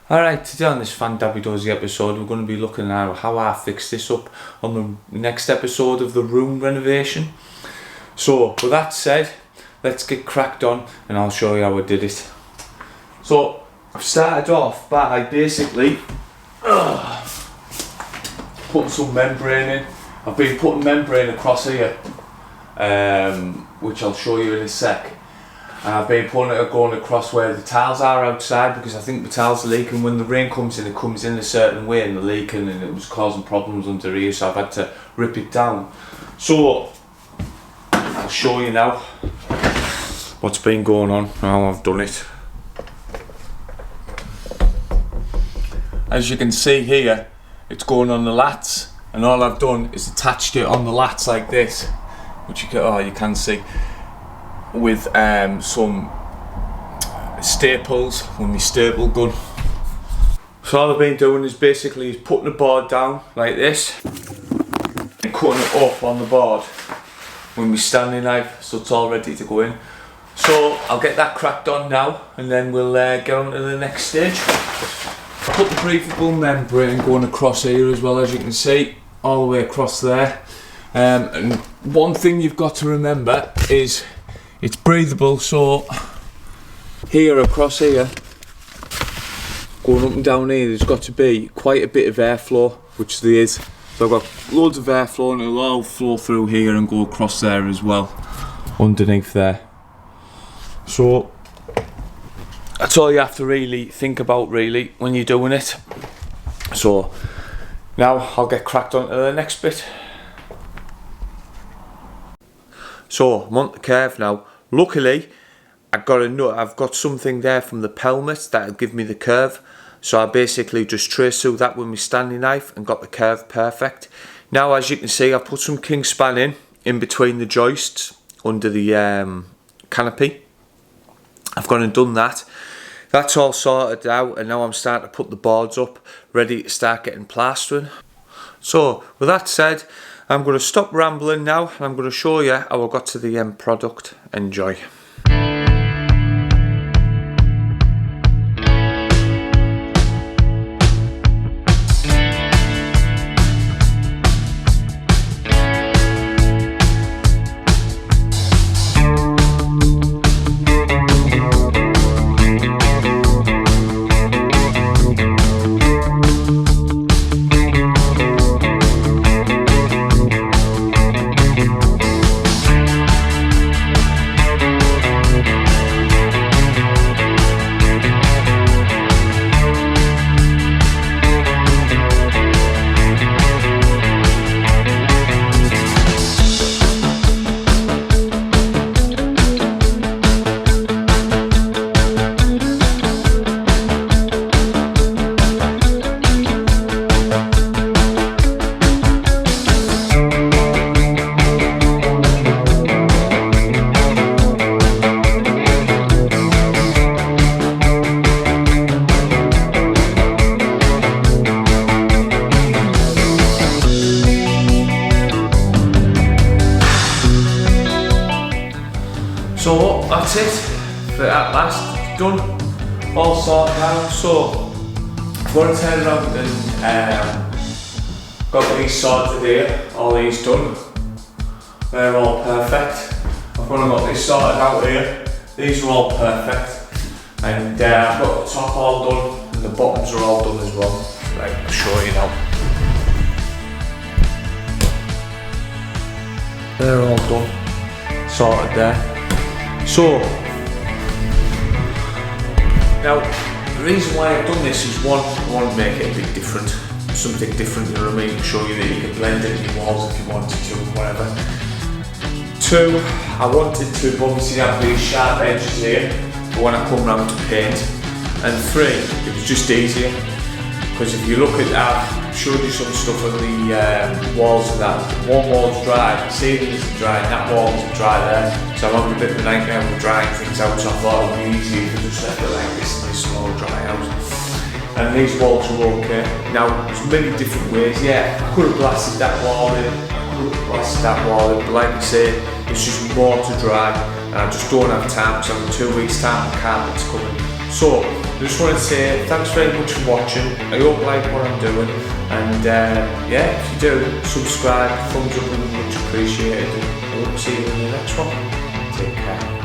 Alright, today on this Fan Dabby Dozy episode we're going to be looking at how I fixed this up on the next episode of the room renovation. So with that said, let's get cracked on and I'll show you how I did it. So I've started off by basically putting some membrane in. I've been putting membrane across here, which I'll show you in a sec. I've been putting it going across where the tiles are outside because I think the tiles are leaking. When the rain comes in, it comes in a certain way and they're leaking and it was causing problems under here, so I've had to rip it down. So I'll show you now what's been going on, how I've done it. As you can see here, it's going on the lats, and all I've done is attached it on the lats like this, which you can see, with some staples with my staple gun. So all I've been doing is basically putting the board down like this and cutting it up on the board with my standing knife, so it's all ready to go in. So I'll get that cracked on now and then we'll get on to the next stage. Put the breathable membrane going across here as well, as you can see, all the way across there. And one thing you've got to remember is it's breathable, so here across here, going up and down here, there's got to be quite a bit of airflow, which there is. So I've got loads of airflow and it'll all flow through here and go across there as well, underneath there. So that's all you have to really think about really when you're doing it. So now I'll get cracked on to the next bit. So I'm on the curve now. Luckily, I've got something there from the pelmet that'll give me the curve. So I basically just traced through that with my standing knife and got the curve perfect. Now, as you can see, I've put some king span in between the joists under the canopy. I've gone and done that. That's all sorted out, and now I'm starting to put the boards up, ready to start getting plastering. So with that said, I'm going to stop rambling now and I'm going to show you how I got to the end product. Enjoy. So that's it for at last, it's done, all sorted out. So I'm going to turn around and got these sorted here, all these done, they're all perfect. I've gone and got this sorted out here, these are all perfect, and I've got the top all done and the bottoms are all done as well. Right, I'll show you now. They're all done, sorted there. So, now the reason why I've done this is one, I want to make it a bit different, something different, you know what I mean, show you that you can blend it in your walls if you wanted to, whatever. Two, I wanted to obviously have these sharp edges here for when I come round to paint. And three, it was just easier, because if you look at that, I've showed you some stuff on the walls and that. One wall's dry, the ceiling isn't dry, and that wall isn't dry there. So I'm having a bit of a nightmare with drying things out, so I thought it would be easier if I just left it like this and this will all dry out. And these walls are okay. Now, there's many different ways, yeah, I could have blasted that wall in, but like I say, it's just more to dry, and I just don't have time, so in 2 weeks time the carpet's coming. So, I just wanted to say thanks very much for watching. I hope you like what I'm doing, and yeah, if you do, subscribe, thumbs up would be much appreciated. I hope to see you in the next one. Take care.